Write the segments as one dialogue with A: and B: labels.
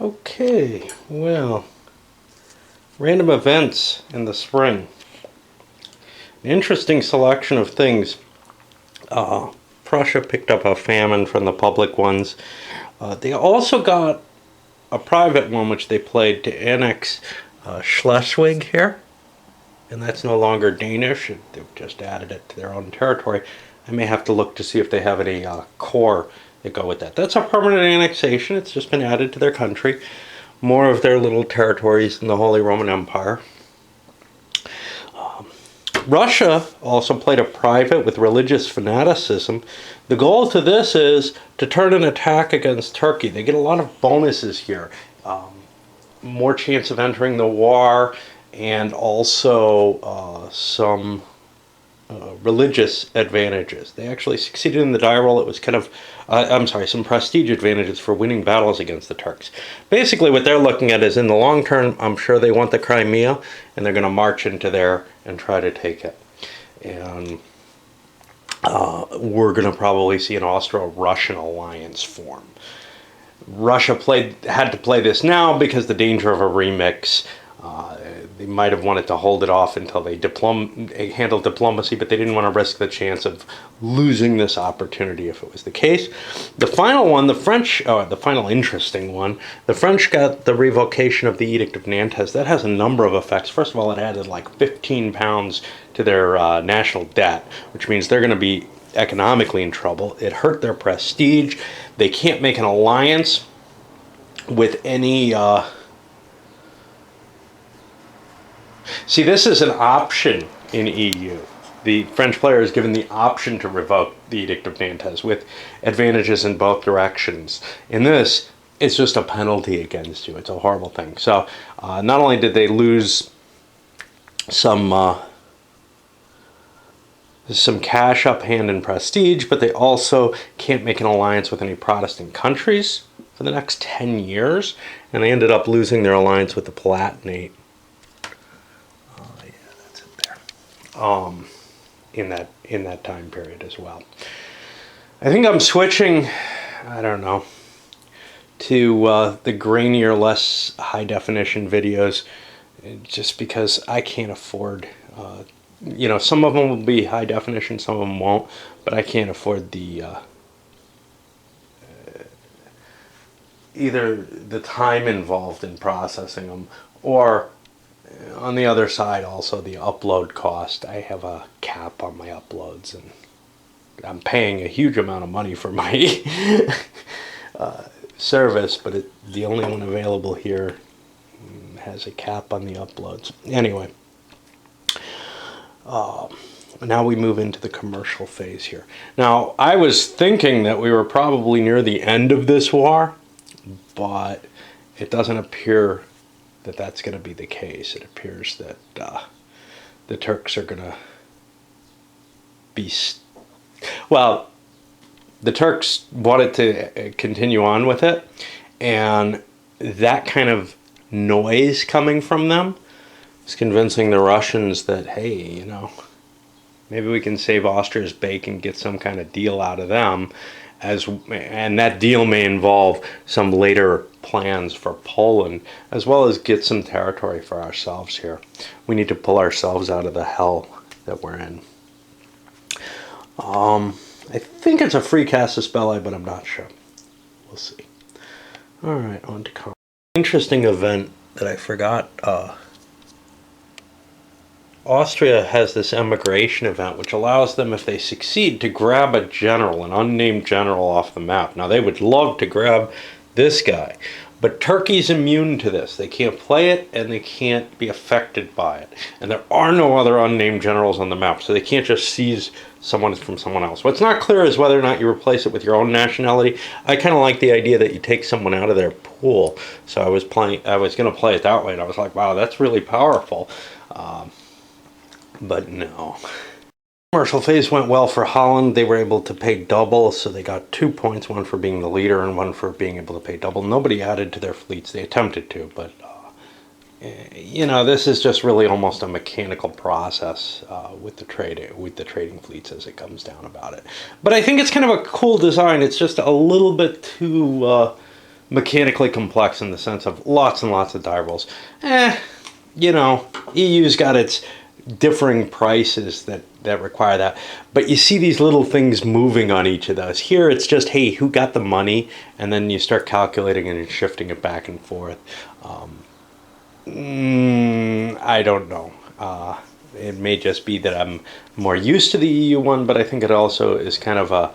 A: Okay, well, random events in the spring. An interesting selection of things. Prussia picked up a famine from the public ones. They also got a private one which they played to annex Schleswig here. And that's no longer Danish. They've just added it to their own territory. I may have to look to see if they have any core that go with that. That's a permanent annexation. It's just been added to their country. More of their little territories in the Holy Roman Empire. Russia also played a private with religious fanaticism. The goal to this is to turn an attack against Turkey. They get a lot of bonuses here. More chance of entering the war, and also some religious advantages. They actually succeeded in the die roll. It was kind of, some prestige advantages for winning battles against the Turks. Basically, what they're looking at is in the long term, I'm sure they want the Crimea, and they're going to march into there and try to take it. And we're going to probably see an Austro-Russian alliance form. Russia had to play this now because the danger of a remix. They might have wanted to hold it off until they handled diplomacy, but they didn't want to risk the chance of losing this opportunity if it was the case. The final one, the final interesting one, the French got the revocation of the Edict of Nantes. That has a number of effects. First of all, it added like 15 pounds to their national debt, which means they're going to be economically in trouble. It hurt their prestige. They can't make an alliance with any... See, this is an option in EU. The French player is given the option to revoke the Edict of Nantes with advantages in both directions. In this, it's just a penalty against you. It's a horrible thing. So not only did they lose some cash up hand and prestige, but they also can't make an alliance with any Protestant countries for the next 10 years. And they ended up losing their alliance with the Palatinate. In that time period as well. I think I'm switching, I don't know, to the grainier, less high definition videos, just because I can't afford, some of them will be high definition, some of them won't, but I can't afford the either the time involved in processing them, or on the other side, also the upload cost. I have a cap on my uploads, and I'm paying a huge amount of money for my service, but the only one available here has a cap on the uploads. Anyway, now we move into the commercial phase here. Now, I was thinking that we were probably near the end of this war, but it doesn't appear that that's going to be the case. It appears that the Turks are going to be... Well, the Turks wanted to continue on with it, and that kind of noise coming from them is convincing the Russians that, hey, maybe we can save Austria's bacon and get some kind of deal out of them, and that deal may involve some later plans for Poland, as well as get some territory for ourselves here. We need to pull ourselves out of the hell that we're in. I think it's a free casus belli, but I'm not sure. We'll see. All right, on to interesting event that I forgot. Austria has this emigration event which allows them, if they succeed, to grab a general, an unnamed general off the map. Now, they would love to grab this guy, but Turkey's immune to this. They can't play it, and they can't be affected by it. And there are no other unnamed generals on the map, so they can't just seize someone from someone else. What's not clear is whether or not you replace it with your own nationality. I kind of like the idea that you take someone out of their pool. So I was going to play it that way, and I was like, wow, that's really powerful. But no. Commercial phase went well for Holland. They were able to pay double, so they got 2 points, one for being the leader and one for being able to pay double. Nobody added to their fleets. They attempted to, but this is just really almost a mechanical process with the trading fleets as it comes down about it. But I think it's kind of a cool design. It's just a little bit too mechanically complex in the sense of lots and lots of die rolls. You know, EU's got its differing prices that require that. But you see these little things moving on each of those. Here it's just, hey, who got the money? And then you start calculating and shifting it back and forth. I don't know. It may just be that I'm more used to the EU one, but I think it also is kind of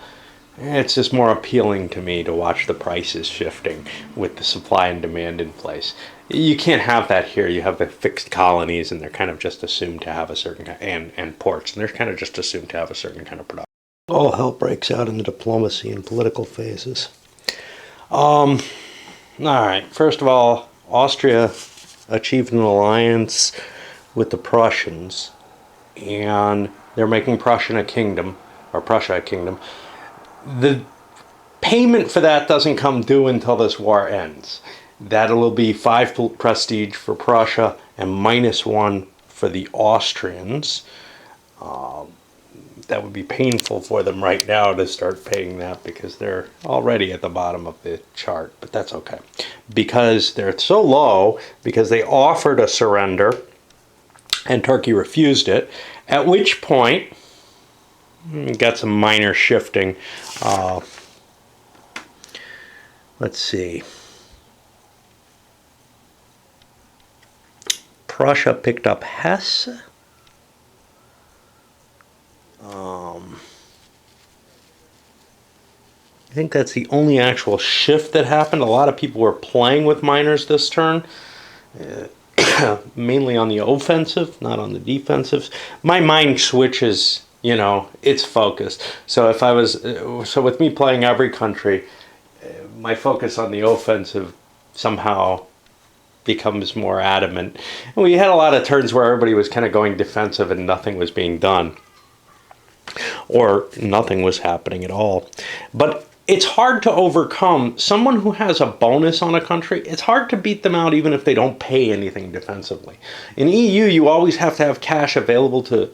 A: it's just more appealing to me to watch the prices shifting with the supply and demand in place. You can't have that here. You have the fixed colonies, and they're kind of just assumed to have a certain kind, and ports, and they're kind of just assumed to have a certain kind of production. All hell breaks out in the diplomacy and political phases. All right. First of all, Austria achieved an alliance with the Prussians, and they're making Prussia a kingdom. The payment for that doesn't come due until this war ends. That will be 5 prestige for Prussia and -1 for the Austrians. That would be painful for them right now to start paying that because they're already at the bottom of the chart, but that's okay. Because they're so low, because they offered a surrender and Turkey refused it, at which point got some minor shifting. Let's see. Prussia picked up Hesse. I think that's the only actual shift that happened. A lot of people were playing with minors this turn, mainly on the offensive, not on the defensive. My mind switches, you know, it's focused. So if I was, so with me playing every country, my focus on the offensive somehow becomes more adamant. And we had a lot of turns where everybody was kind of going defensive and nothing was being done, or nothing was happening at all. But it's hard to overcome someone who has a bonus on a country. It's hard to beat them out even if they don't pay anything defensively. In EU, you always have to have cash available to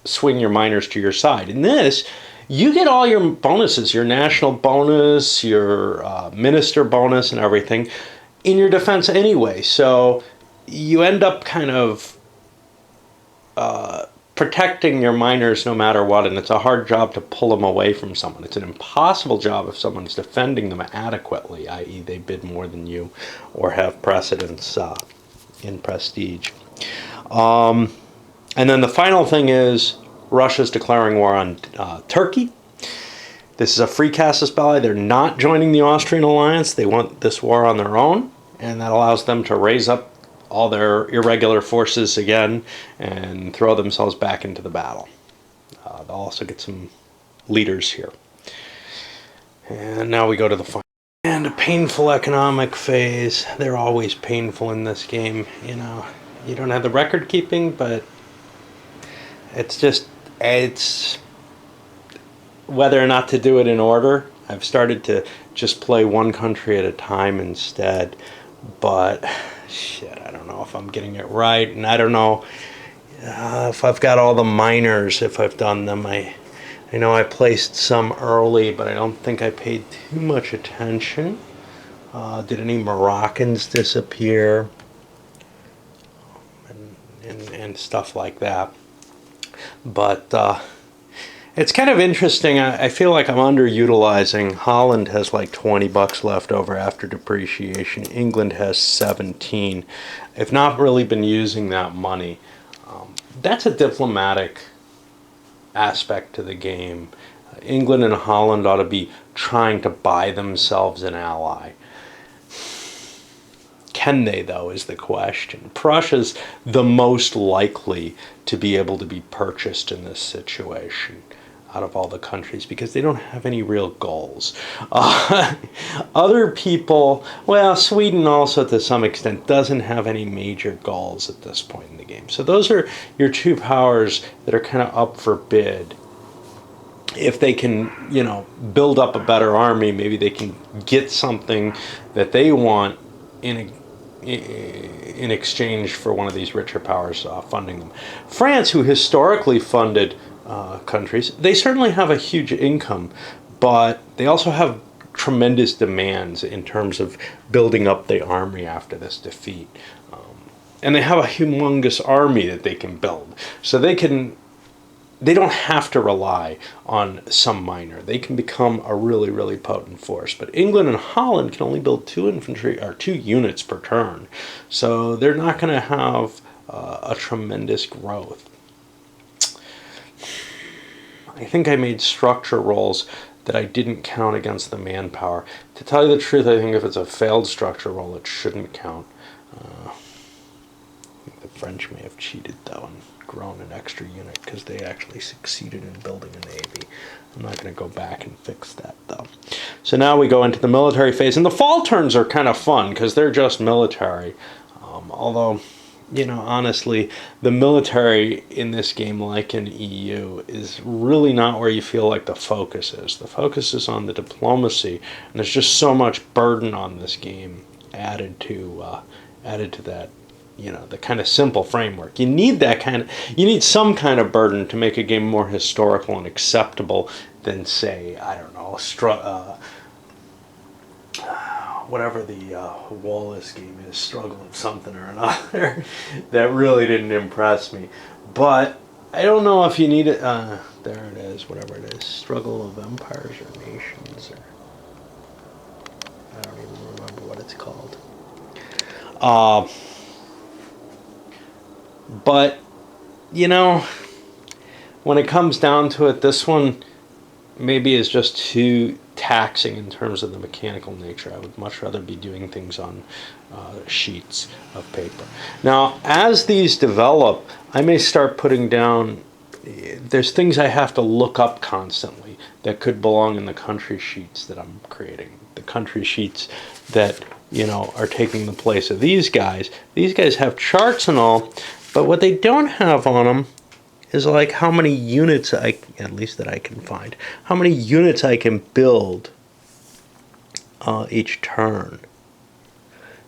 A: swing your minors to your side. In this, you get all your bonuses, your national bonus, your minister bonus and everything in your defense anyway. So you end up kind of protecting your minors no matter what, and it's a hard job to pull them away from someone. It's an impossible job if someone's defending them adequately, i.e. they bid more than you or have precedence in prestige. And then the final thing is Russia's declaring war on Turkey. This is a free casus belli. They're not joining the Austrian alliance. They want this war on their own, and that allows them to raise up all their irregular forces again and throw themselves back into the battle. They'll also get some leaders here. And now we go to the final. And a painful economic phase. They're always painful in this game. You know, you don't have the record keeping, but it's whether or not to do it in order. I've started to just play one country at a time instead, but shit, I don't know if I'm getting it right, and I don't know if I've got all the minors, if I've done them. I know I placed some early, but I don't think I paid too much attention. Did any Moroccans disappear? And stuff like that. But it's kind of interesting. I feel like I'm underutilizing. Holland has like $20 left over after depreciation. England has 17. I've not really been using that money. That's a diplomatic aspect to the game. England and Holland ought to be trying to buy themselves an ally. Can they, though, is the question. Prussia's the most likely to be able to be purchased in this situation out of all the countries because they don't have any real goals. Other people, well, Sweden also to some extent doesn't have any major goals at this point in the game. So those are your two powers that are kind of up for bid. If they can, you know, build up a better army, maybe they can get something that they want in exchange for one of these richer powers funding them. France, who historically funded countries, they certainly have a huge income, but they also have tremendous demands in terms of building up the army after this defeat. And they have a humongous army that they can build. So they don't have to rely on some minor. They can become a really, really potent force. But England and Holland can only build 2 units per turn. So they're not going to have a tremendous growth. I think I made structure rolls that I didn't count against the manpower. To tell you the truth, I think if it's a failed structure roll, it shouldn't count. The French may have cheated, though, and grown an extra unit because they actually succeeded in building a navy. I'm not going to go back and fix that, though. So now we go into the military phase, and the fall turns are kind of fun because they're just military. Although, you know, honestly, the military in this game, like in EU, is really not where you feel like the focus is. The focus is on the diplomacy, and there's just so much burden on this game added to that. You know, the kind of simple framework. You need some kind of burden to make a game more historical and acceptable than, say, I don't know, whatever the Wallace game is, Struggle of something or another. That really didn't impress me. But I don't know if you need it. There it is, whatever it is. Struggle of Empires or Nations, or I don't even remember what it's called. But, you know, when it comes down to it, this one maybe is just too taxing in terms of the mechanical nature. I would much rather be doing things on sheets of paper. Now, as these develop, I may start putting down, there's things I have to look up constantly that could belong in the country sheets that I'm creating. The country sheets that, you know, are taking the place of these guys. These guys have charts and all, but what they don't have on them is like how many units at least that I can find, how many units I can build each turn.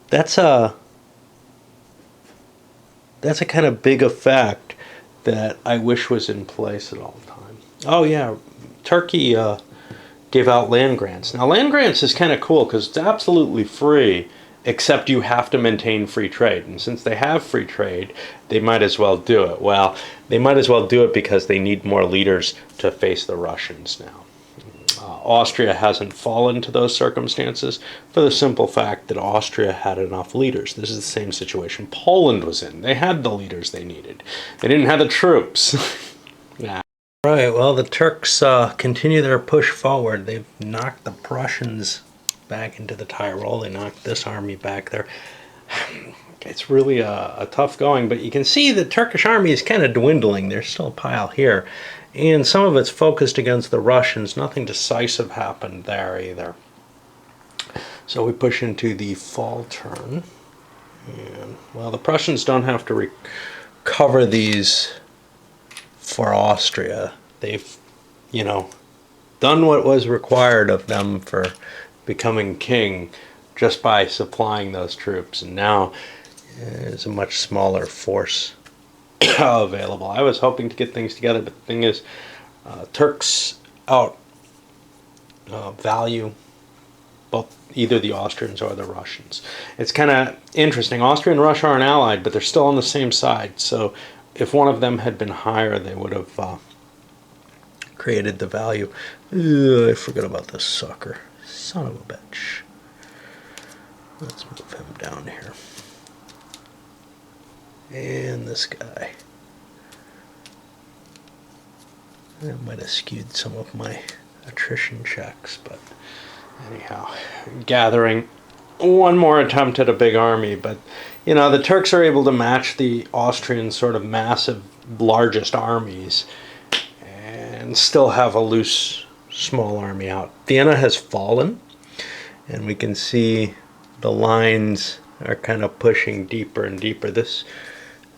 A: That's a kind of big effect that I wish was in place at all times. Oh yeah, Turkey gave out land grants. Now land grants is kind of cool because it's absolutely free, except you have to maintain free trade. And since they have free trade, they might as well do it. Well, they might as well do it because they need more leaders to face the Russians now. Austria hasn't fallen to those circumstances for the simple fact that Austria had enough leaders. This is the same situation Poland was in. They had the leaders they needed. They didn't have the troops. Nah. Right, well, the Turks continue their push forward. They've knocked the Prussians back into the Tyrol. They knocked this army back there. It's really a tough going, but you can see the Turkish army is kind of dwindling. There's still a pile here, and some of it's focused against the Russians. Nothing decisive happened there either. So we push into the fall turn, and well, the Prussians don't have to recover these for Austria. They've, you know, done what was required of them for becoming king just by supplying those troops, and now there's a much smaller force available. I was hoping to get things together, but the thing is, Turks out value both either the Austrians or the Russians. It's kind of interesting. Austria and Russia aren't allied, but they're still on the same side. So if one of them had been higher, they would have created the value. I forgot about this sucker. Son of a bitch. Let's move him down here. And this guy. I might have skewed some of my attrition checks, but anyhow, gathering one more attempt at a big army. But, you know, the Turks are able to match the Austrian sort of massive, largest armies and still have a loose, small army out. Vienna has fallen, and we can see the lines are kind of pushing deeper and deeper. This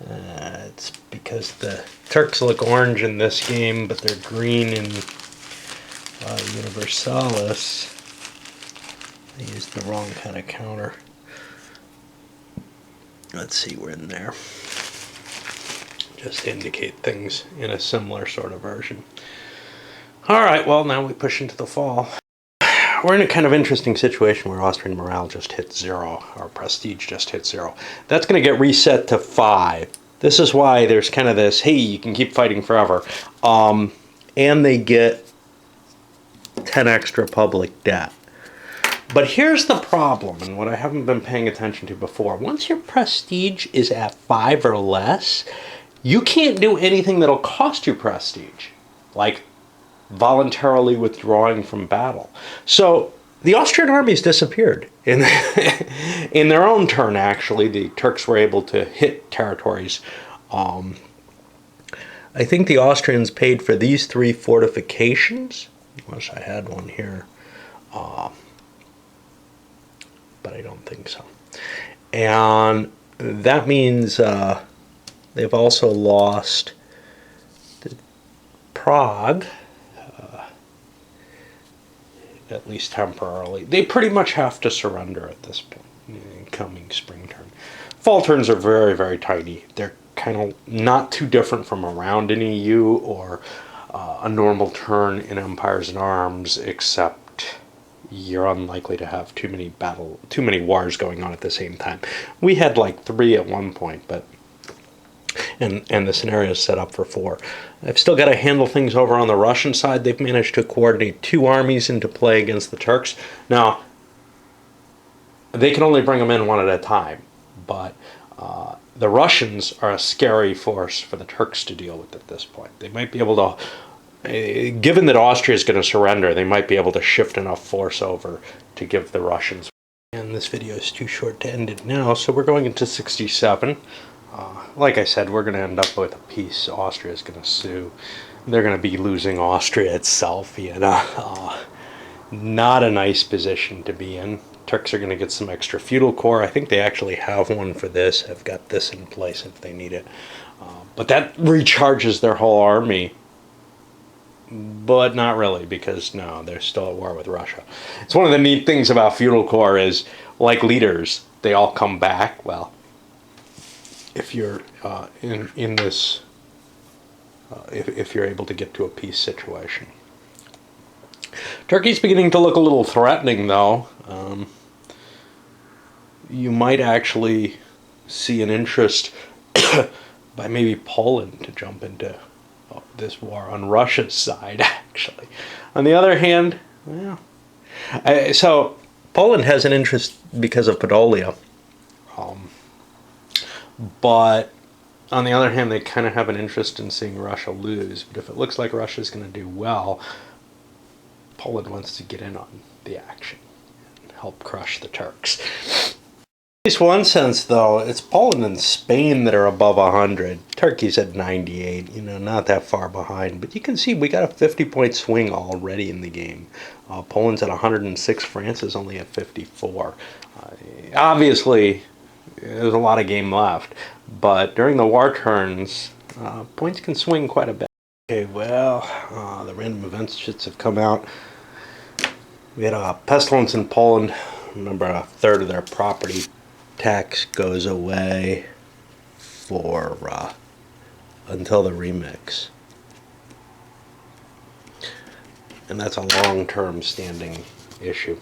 A: it's because the Turks look orange in this game, but they're green in Universalis. I used the wrong kind of counter. Let's see, we're in there. Just to indicate things in a similar sort of version. Alright, well, now we push into the fall. we're in a kind of interesting situation where Austrian morale just hit 0, or prestige just hit 0. That's going to get reset to 5. This is why there's kind of this, hey, you can keep fighting forever. And they get 10 extra public debt. But here's the problem, and what I haven't been paying attention to before. Once your prestige is at 5 or less, you can't do anything that'll cost you prestige, like voluntarily withdrawing from battle. So the Austrian armies disappeared. In their own turn, actually, the Turks were able to hit territories. I think the Austrians paid for these 3 fortifications. I wish I had one here. But I don't think so. And that means they've also lost Prague, at least temporarily. They pretty much have to surrender at this point in coming spring turn. Fall turns are very, very tiny. They're kind of not too different from a round in EU or a normal turn in Empires in Arms, except you're unlikely to have too many wars going on at the same time. We had like 3 at one point, but and the scenario is set up for 4. I've still got to handle things over on the Russian side. They've managed to coordinate 2 armies into play against the Turks. Now, they can only bring them in one at a time, but the Russians are a scary force for the Turks to deal with at this point. They might be able to, given that Austria is going to surrender, they might be able to shift enough force over to give the Russians. And this video is too short to end it now, so we're going into 67. Like I said, we're going to end up with a peace. Austria is going to sue. They're going to be losing Austria itself, you know. Not a nice position to be in. Turks are going to get some extra feudal corps. I think they actually have one for this. I've got this in place if they need it. But that recharges their whole army. But not really, because no, they're still at war with Russia. It's one of the neat things about feudal corps is, like leaders, they all come back. Well, if you're in this, if you're able to get to a peace situation. Turkey's beginning to look a little threatening, though. You might actually see an interest by maybe Poland to jump into this war on Russia's side, actually. On the other hand, well, so Poland has an interest because of Podolia. But on the other hand, they kind of have an interest in seeing Russia lose. But if it looks like Russia's going to do well, Poland wants to get in on the action and help crush the Turks. At least one sense, though, it's Poland and Spain that are above 100. Turkey's at 98, you know, not that far behind. But you can see we got a 50-point swing already in the game. Poland's at 106, France is only at 54. Obviously, there's a lot of game left. But during the war turns, points can swing quite a bit. Okay, well, the random events shits have come out. We had a pestilence in Poland. Remember, a third of their property tax goes away for until the remix. And that's a long-term standing issue.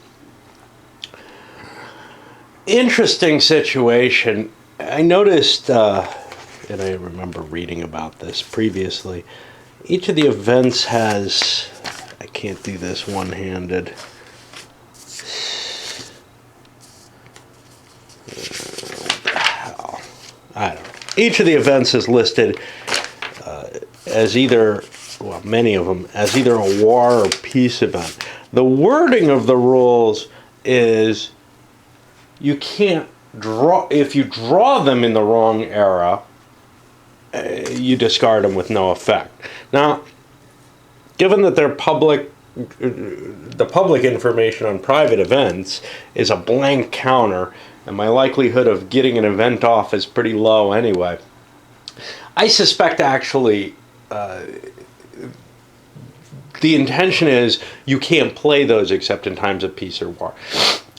A: Interesting situation. I noticed, and I remember reading about this previously, each of the events has, I can't do this one-handed, I don't know. Each of the events is listed as either, well, many of them, as either a war or peace event. The wording of the rules is you can't draw, if you draw them in the wrong era, you discard them with no effect. Now, given that they're public, the public information on private events is a blank counter, and my likelihood of getting an event off is pretty low anyway, I suspect actually the intention is you can't play those except in times of peace or war.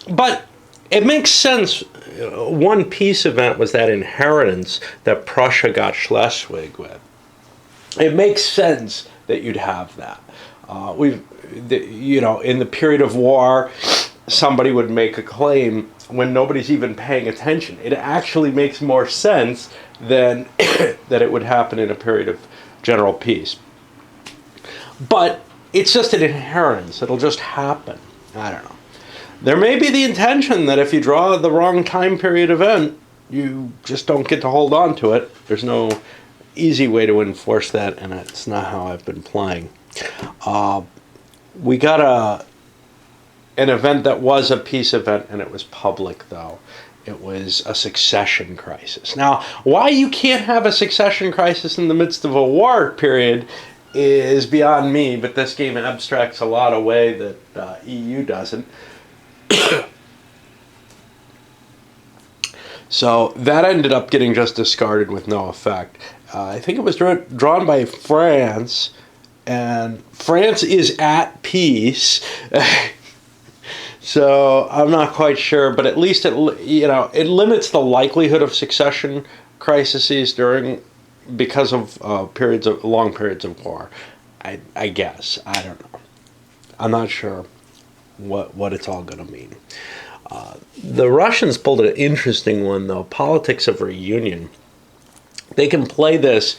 A: But it makes sense. One peace event was that inheritance that Prussia got Schleswig with. It makes sense that you'd have that. in the period of war, somebody would make a claim when nobody's even paying attention. It actually makes more sense than that it would happen in a period of general peace. But it's just an inherence. It'll just happen. I don't know. There may be the intention that if you draw the wrong time period event, you just don't get to hold on to it. There's no easy way to enforce that, and it's not how I've been playing. We got an event that was a peace event, and it was public, though. It was a succession crisis. Now, why you can't have a succession crisis in the midst of a war period is beyond me, but this game abstracts a lot away that EU doesn't. So that ended up getting just discarded with no effect. I think it was drawn by France, and France is at peace. So I'm not quite sure, but at least it limits the likelihood of succession crises because of long periods of war. I guess I don't know. I'm not sure what it's all going to mean. The Russians pulled an interesting one, though. Politics of reunion. They can play this,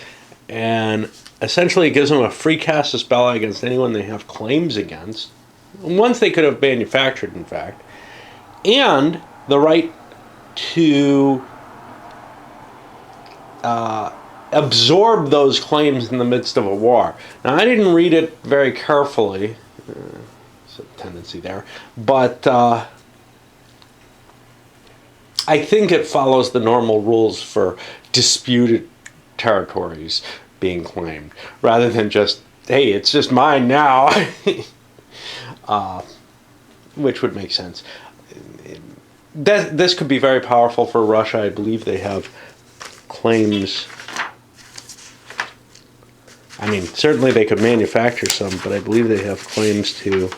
A: and essentially it gives them a free casus belli against anyone they have claims against. Ones they could have manufactured, in fact. And the right to absorb those claims in the midst of a war. Now, I didn't read it very carefully. There's a tendency there. But I think it follows the normal rules for disputed territories being claimed, rather than just, hey, it's just mine now, which would make sense. This could be very powerful for Russia. I believe they have claims. I mean, certainly they could manufacture some, but I believe they have claims to...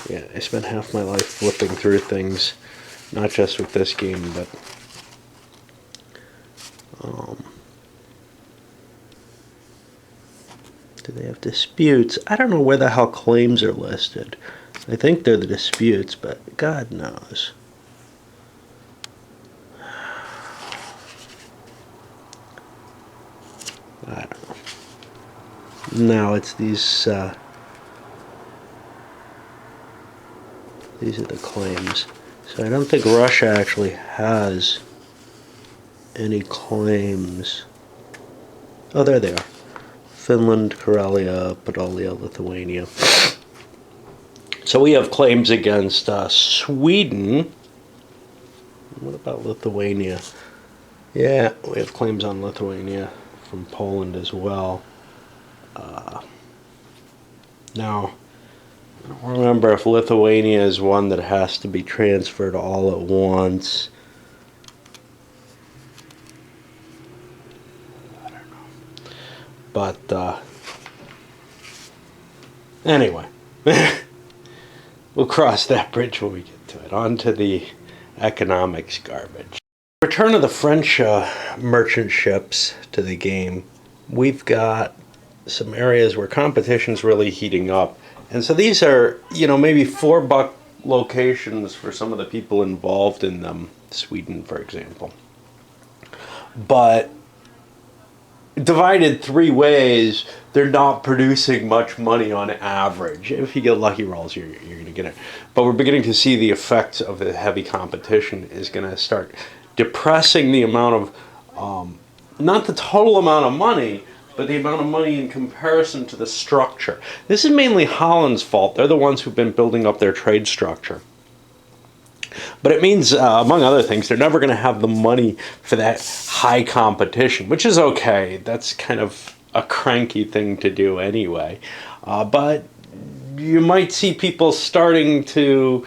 A: Yeah, I spent half my life flipping through things. Not just with this game, but do they have disputes? I don't know where the hell claims are listed. I think they're the disputes, but God knows. I don't know. No, it's these are the claims. So I don't think Russia actually has any claims. Oh, there they are. Finland, Karelia, Podolia, Lithuania. So we have claims against Sweden. What about Lithuania? Yeah, we have claims on Lithuania from Poland as well. Now, I don't remember if Lithuania is one that has to be transferred all at once. I don't know. But, anyway. We'll cross that bridge when we get to it. On to the economics garbage. Return of the French merchant ships to the game. We've got some areas where competition's really heating up. And so these are, maybe $4 locations for some of the people involved in them. Sweden, for example. But divided three ways, they're not producing much money on average. If you get lucky rolls, you're going to get it. But we're beginning to see the effects of the heavy competition is going to start depressing the amount of, not the total amount of money, but the amount of money in comparison to the structure. This is mainly Holland's fault. They're the ones who've been building up their trade structure. But it means, among other things, they're never going to have the money for that high competition, which is okay. That's kind of a cranky thing to do anyway. But you might see people starting to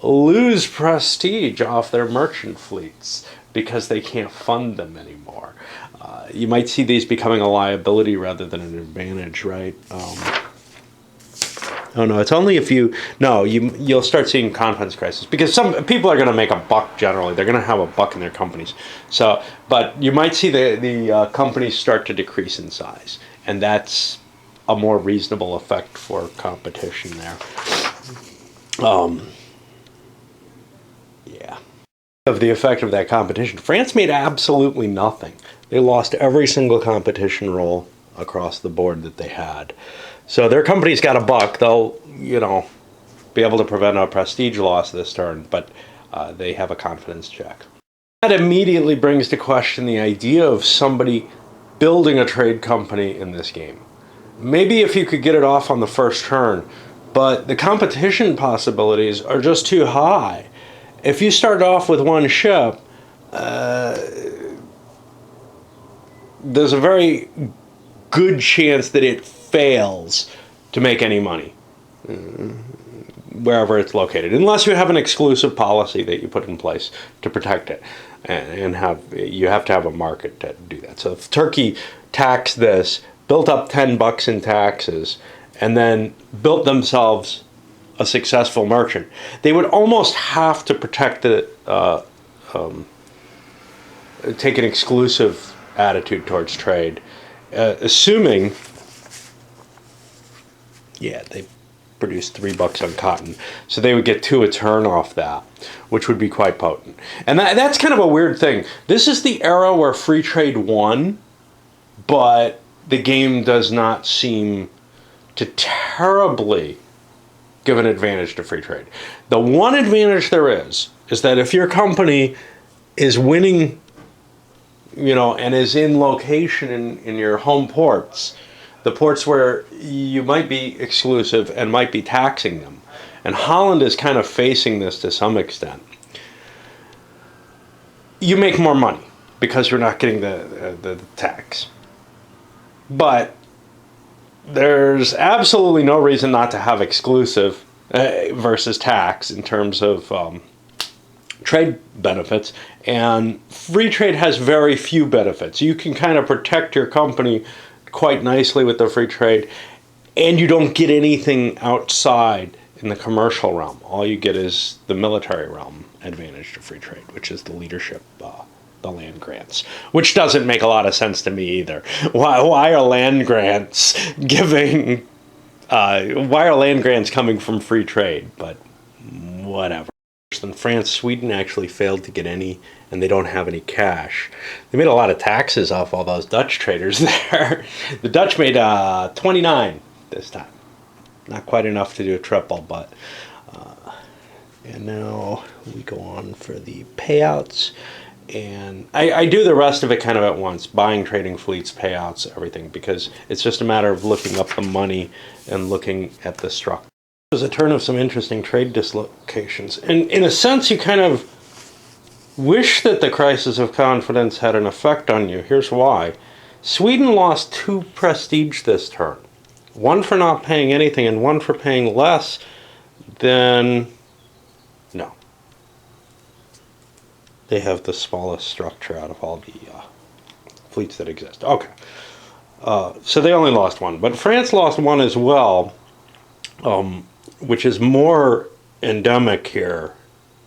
A: lose prestige off their merchant fleets because they can't fund them anymore. You might see these becoming a liability rather than an advantage, right? Oh no, it's only if you'll start seeing confidence crisis, because some people are going to make a buck generally. They're going to have a buck in their companies. So, but you might see the companies start to decrease in size, and that's a more reasonable effect for competition there. Yeah. Of the effect of that competition, France made absolutely nothing. They lost every single competition role across the board that they had. So their company's got a buck. They'll, be able to prevent a prestige loss this turn, but they have a confidence check. That immediately brings to question the idea of somebody building a trade company in this game. Maybe if you could get it off on the first turn, but the competition possibilities are just too high. If you start off with one ship, there's a very good chance that it fails to make any money wherever it's located, unless you have an exclusive policy that you put in place to protect it, and you have to have a market to do that. So if Turkey taxed this, built up $10 in taxes, and then built themselves a successful merchant, they would almost have to protect the take an exclusive attitude towards trade, assuming they produce $3 on cotton, so they would get 2 a turn off that, which would be quite potent. And that's kind of a weird thing. This is the era where free trade won, but the game does not seem to terribly give an advantage to free trade. The one advantage there is that if your company is winning, and is in location in your home ports, the ports where you might be exclusive and might be taxing them. And Holland is kind of facing this to some extent. You make more money because you're not getting the tax. But there's absolutely no reason not to have exclusive versus tax in terms of trade benefits. And free trade has very few benefits. You can kind of protect your company quite nicely with the free trade, and you don't get anything outside in the commercial realm. All you get is the military realm advantage to free trade, which is the leadership, the land grants, which doesn't make a lot of sense to me either. Why are land grants giving? Why are land grants coming from free trade? But whatever. In France, Sweden actually failed to get any, and they don't have any cash. They made a lot of taxes off all those Dutch traders there. The Dutch made 29 this time. Not quite enough to do a triple, but and now we go on for the payouts, and I do the rest of it kind of at once: buying, trading fleets, payouts, everything, because it's just a matter of looking up the money and looking at the structure. It was a turn of some interesting trade dislocations, and in a sense you kind of wish that the crisis of confidence had an effect on you. Here's why. Sweden lost 2 prestige this turn. One for not paying anything and one for paying less than... No. They have the smallest structure out of all the fleets that exist. Okay. So they only lost 1. But France lost 1 as well, which is more endemic here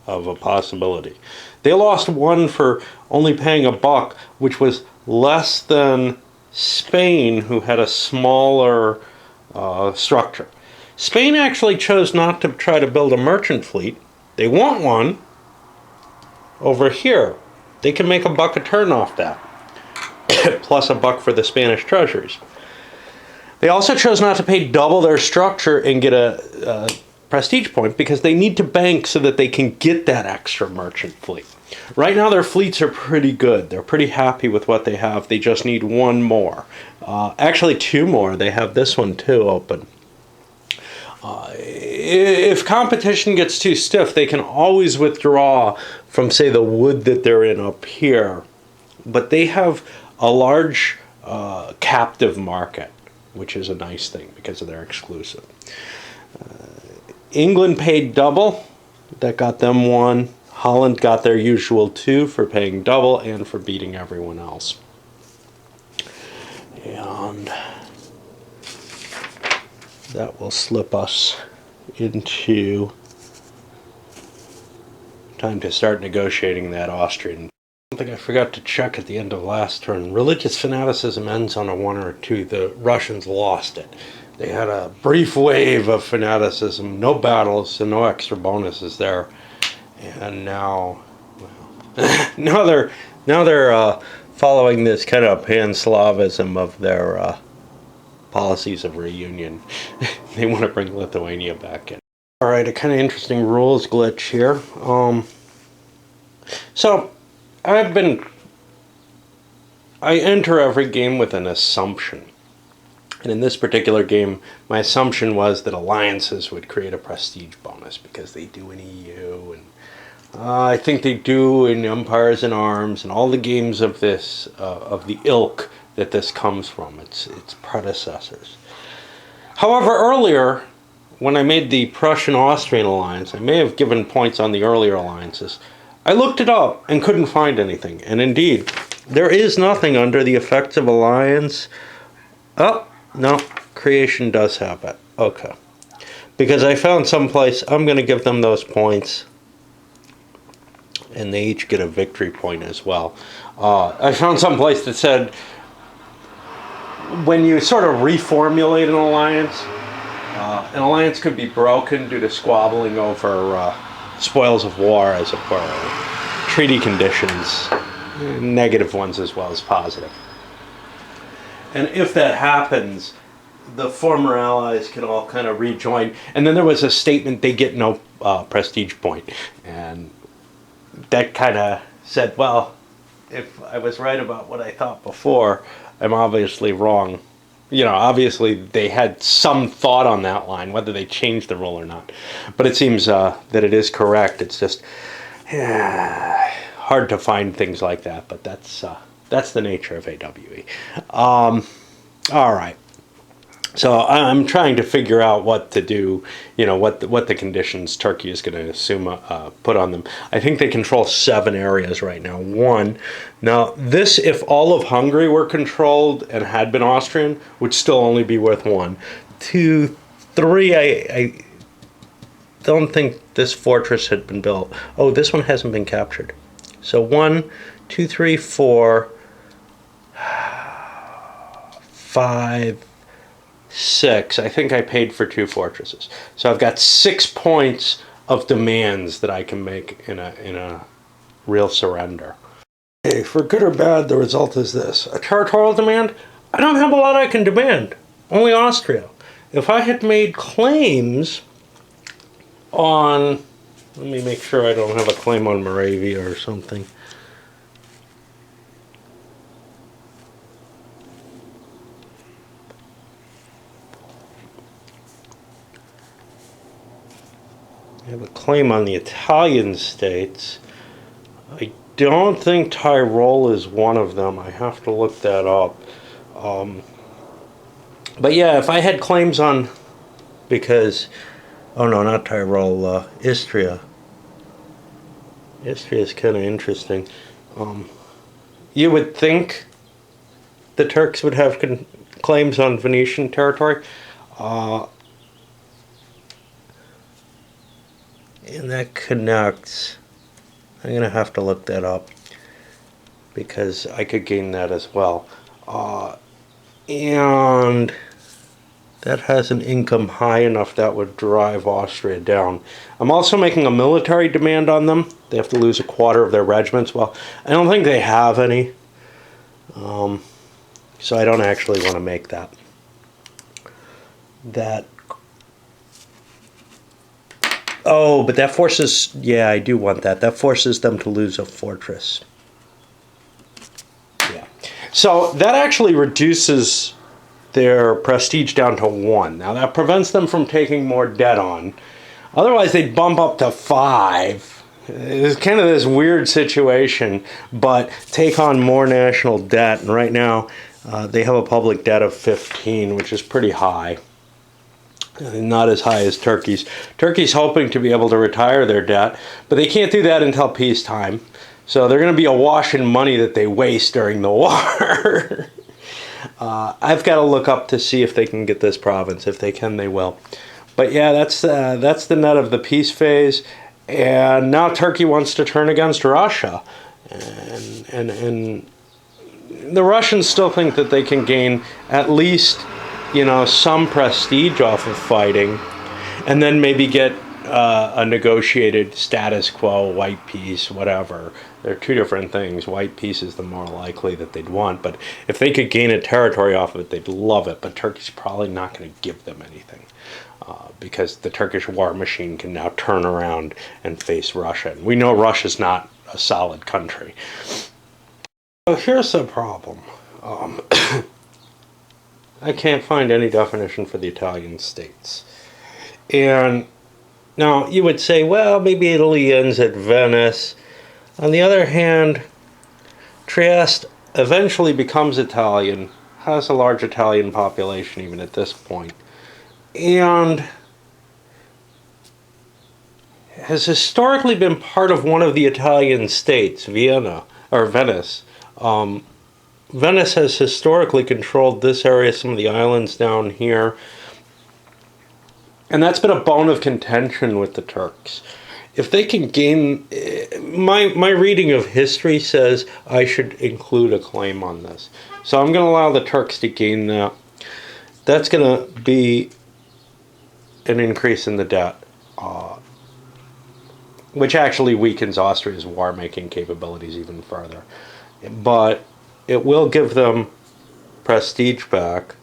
A: of a possibility. They lost 1 for only paying $1, which was less than Spain, who had a smaller structure. Spain actually chose not to try to build a merchant fleet. They want one over here. They can make $1 a turn off that, plus $1 for the Spanish treasuries. They also chose not to pay double their structure and get a prestige point, because they need to bank so that they can get that extra merchant fleet. Right now their fleets are pretty good. They're pretty happy with what they have. They just need 1 more. Actually 2 more. They have this one too open. If competition gets too stiff, they can always withdraw from, say, the wood that they're in up here. But they have a large captive market, which is a nice thing because of their exclusive. England paid double. That got them 1. Holland got their usual 2 for paying double and for beating everyone else. And that will slip us into time to start negotiating that Austrian Something I forgot to check at the end of last turn. Religious fanaticism ends on a 1 or a 2. The Russians lost it. They had a brief wave of fanaticism, no battles, so no extra bonuses there. And now, well, now they're following this kind of pan-Slavism of their policies of reunion. They want to bring Lithuania back in. All right, a kind of interesting rules glitch here. So I enter every game with an assumption. And in this particular game, my assumption was that alliances would create a prestige bonus because they do in EU, and I think they do in Empires in Arms, and all the games of this, of the ilk that this comes from, its predecessors. However, earlier, when I made the Prussian-Austrian alliance, I may have given points on the earlier alliances. I looked it up and couldn't find anything, and indeed, there is nothing under the effects of alliance. Oh, no, creation does have it. Okay. Because I found someplace, I'm going to give them those points. And they each get a victory point as well. I found someplace that said, when you sort of reformulate an alliance could be broken due to squabbling over spoils of war, as it were. Treaty conditions, negative ones as well as positive. And if that happens, the former allies can all kind of rejoin. And then there was a statement, they get no prestige point. And that kind of said, well, if I was right about what I thought before, I'm obviously wrong. You know, obviously they had some thought on that line, whether they changed the rule or not. But it seems that it is correct. It's just hard to find things like that, but that's the nature of AWE. All right. So I'm trying to figure out what to do, you know, what the conditions Turkey is going to assume put on them. I think they control 7 areas right now. 1, now this, if all of Hungary were controlled and had been Austrian, would still only be worth 1. 2, 3, I don't think this fortress had been built. Oh, this one hasn't been captured. So 1, 2, 3, 4, 5, 6. I think I paid for 2 fortresses. So I've got 6 points of demands that I can make in a real surrender. Okay, for good or bad, the result is this. A territorial demand? I don't have a lot I can demand. Only Austria. If I had made claims on... Let me make sure I don't have a claim on Moravia or something. I have a claim on the Italian states. I don't think Tyrol is one of them. I have to look that up. But yeah, if I had claims on, because, oh no, not Tyrol, Istria. Istria is kind of interesting. You would think the Turks would have claims on Venetian territory. And that connects. I'm going to have to look that up because I could gain that as well. And that has an income high enough that would drive Austria down. I'm also making a military demand on them. They have to lose 1/4 of their regiments. Well, I don't think they have any. So I don't actually want to make that. Oh, but that forces... Yeah, I do want that. That forces them to lose a fortress. Yeah. So that actually reduces their prestige down to 1. Now that prevents them from taking more debt on. Otherwise they'd bump up to 5. It's kind of this weird situation, but take on more national debt. And right now they have a public debt of 15, which is pretty high. Not as high as Turkey's. Turkey's hoping to be able to retire their debt, but they can't do that until peacetime. So they're going to be awash in money that they waste during the war. I've got to look up to see if they can get this province. If they can, they will. But yeah, that's the net of the peace phase. And now Turkey wants to turn against Russia. and the Russians still think that they can gain at least, some prestige off of fighting, and then maybe get a negotiated status quo, white peace, whatever. They're two different things. White peace is the more likely that they'd want, but if they could gain a territory off of it, they'd love it. But Turkey's probably not going to give them anything, because the Turkish war machine can now turn around and face Russia. And we know Russia's not a solid country. So here's the problem. I can't find any definition for the Italian states. And now you would say, well, maybe Italy ends at Venice. On the other hand, Trieste eventually becomes Italian, has a large Italian population even at this point, and has historically been part of one of the Italian states, Vienna, or Venice. Venice has historically controlled this area, some of the islands down here, and that's been a bone of contention with the Turks. If they can gain, my reading of history says I should include a claim on this. So I'm going to allow the Turks to gain that. That's going to be an increase in the debt, which actually weakens Austria's war-making capabilities even further. But it will give them prestige back.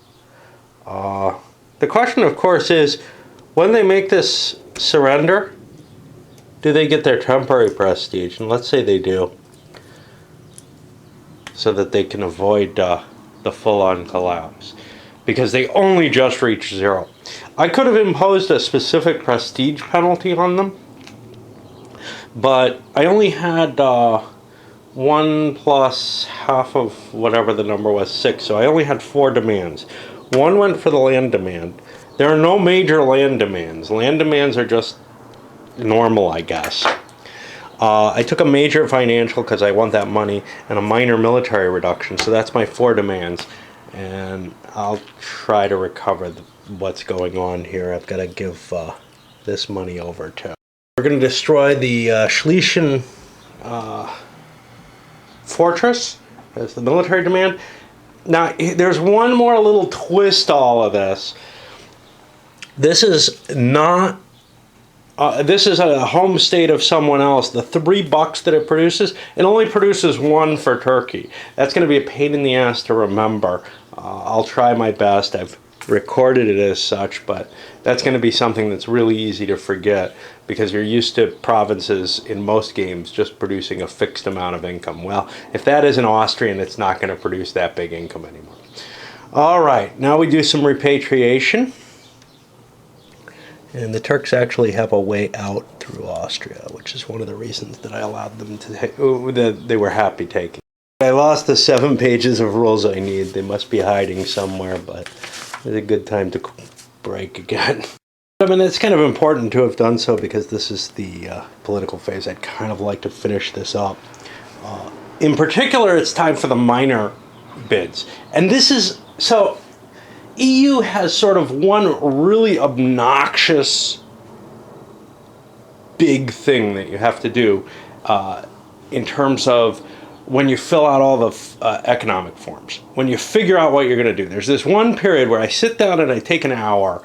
A: The question, of course, is when they make this surrender, do they get their temporary prestige? And let's say they do, so that they can avoid the full-on collapse, because they only just reached zero. I could have imposed a specific prestige penalty on them, but I only had 1 plus half of whatever the number was, 6, so I only had 4 demands. 1 went for the land demand. There are no major land demands. Land demands are just normal, I guess. I took a major financial because I want that money, and a minor military reduction, so that's my 4 demands, and I'll try to recover what's going on here. I've got to give this money over to. We're going to destroy the Schlesien fortress. That's the military demand. Now, there's one more little twist to all of this. This is not this is a home state of someone else. The $3 that it produces, it only produces 1 for Turkey. That's going to be a pain in the ass to remember. I'll try my best. I've recorded it as such, but that's going to be something that's really easy to forget, because you're used to provinces in most games just producing a fixed amount of income. Well, if that isn't Austrian, it's not going to produce that big income anymore. All right, now we do some repatriation. And the Turks actually have a way out through Austria, which is one of the reasons that I allowed them to that they were happy taking. I lost the 7 pages of rules I need. They must be hiding somewhere, but it's a good time to break again. I mean, it's kind of important to have done so, because this is the political phase. I'd kind of like to finish this up. In particular, it's time for the minor bids. And this is, so EU has sort of one really obnoxious big thing that you have to do in terms of when you fill out all the economic forms, when you figure out what you're going to do. There's this one period where I sit down and I take an hour,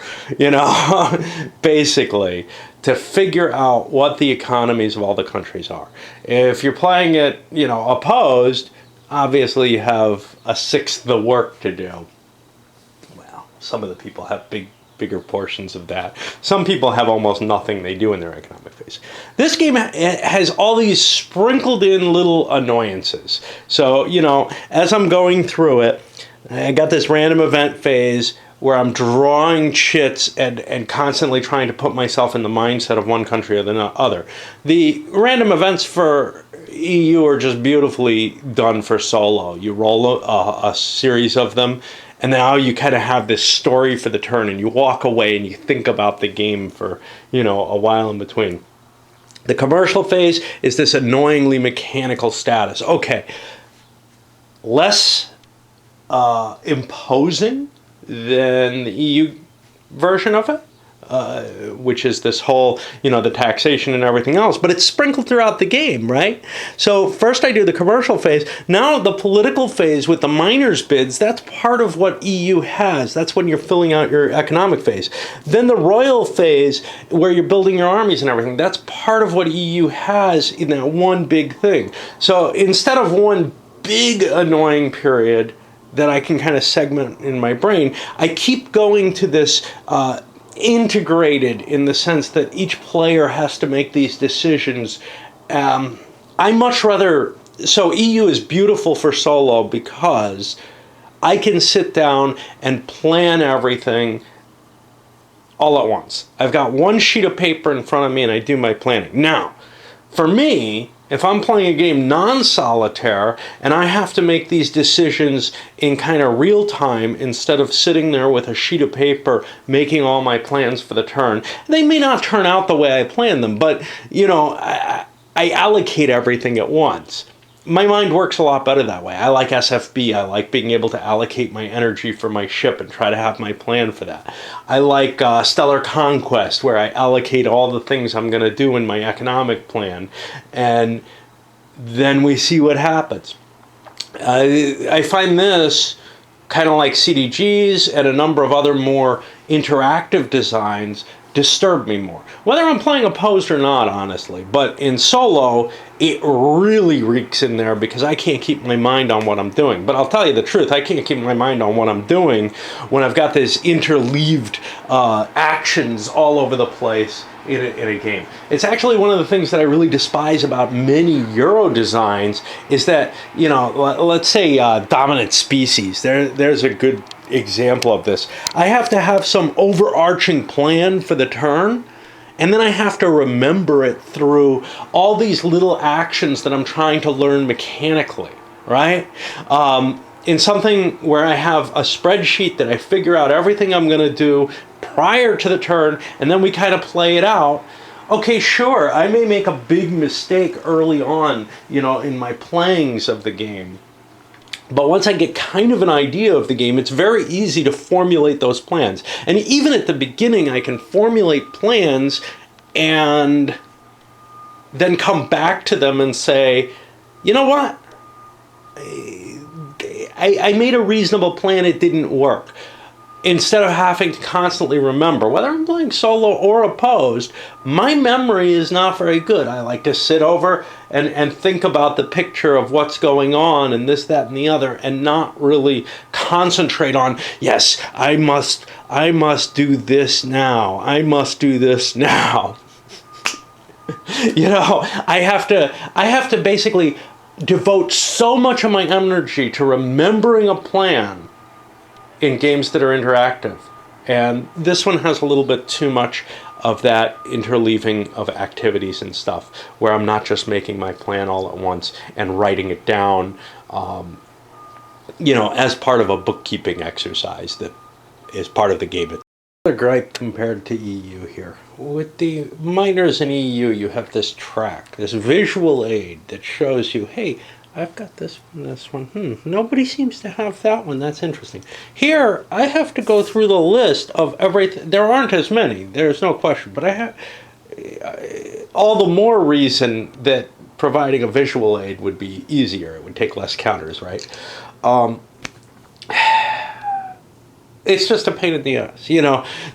A: basically, to figure out what the economies of all the countries are. If you're playing it, opposed, obviously you have 1/6 the work to do. Well, some of the people have bigger portions of that. Some people have almost nothing they do in their economic phase. This game has all these sprinkled in little annoyances. So, as I'm going through it, I got this random event phase where I'm drawing chits and constantly trying to put myself in the mindset of one country or the other. The random events for EU are just beautifully done for solo. You roll a series of them, and now you kind of have this story for the turn, and you walk away and you think about the game for, a while in between. The commercial phase is this annoyingly mechanical status. Okay, less imposing than the EU version of it. which is this whole, the taxation and everything else, but it's sprinkled throughout the game, right? So first I do the commercial phase. Now the political phase with the miners' bids, that's part of what EU has. That's when you're filling out your economic phase. Then the royal phase, where you're building your armies and everything, that's part of what EU has in that one big thing. So instead of one big annoying period that I can kind of segment in my brain, I keep going to this integrated, in the sense that each player has to make these decisions. I much rather, so EU is beautiful for solo because I can sit down and plan everything all at once. I've got one sheet of paper in front of me and I do my planning. Now, for me, if I'm playing a game non-solitaire and I have to make these decisions in kind of real time instead of sitting there with a sheet of paper making all my plans for the turn, they may not turn out the way I planned them, but I allocate everything at once. My mind works a lot better that way. I like SFB. I like being able to allocate my energy for my ship and try to have my plan for that. I like Stellar Conquest, where I allocate all the things I'm going to do in my economic plan, and then we see what happens. I find this kind of like CDGs and a number of other more interactive designs disturb me more. Whether I'm playing opposed or not, honestly. But in solo, it really reeks in there because I can't keep my mind on what I'm doing. But I'll tell you the truth, I can't keep my mind on what I'm doing when I've got these interleaved actions all over the place in a game. It's actually one of the things that I really despise about many Euro designs is that, let's say dominant species. There's a good example of this. I have to have some overarching plan for the turn, and then I have to remember it through all these little actions that I'm trying to learn mechanically, right? In something where I have a spreadsheet that I figure out everything I'm going to do prior to the turn, and then we kind of play it out. Okay, sure, I may make a big mistake early on, in my playings of the game. But once I get kind of an idea of the game, it's very easy to formulate those plans. And even at the beginning, I can formulate plans and then come back to them and say, you know what? I made a reasonable plan, it didn't work. Instead of having to constantly remember, whether I'm playing solo or opposed, my memory is not very good. I like to sit over and think about the picture of what's going on and this, that, and the other, and not really concentrate on, yes, I must do this now. I must do this now. I have to basically devote so much of my energy to remembering a plan in games that are interactive. And this one has a little bit too much of that interleaving of activities and stuff, where I'm not just making my plan all at once and writing it down, as part of a bookkeeping exercise that is part of the game. Another gripe compared to EU here. With the miners in EU, you have this track, this visual aid that shows you, hey, I've got this one. Nobody seems to have that one. That's interesting. Here, I have to go through the list of everything. There aren't as many. There's no question. But I have all the more reason that providing a visual aid would be easier. It would take less counters, right? It's just a pain in the ass.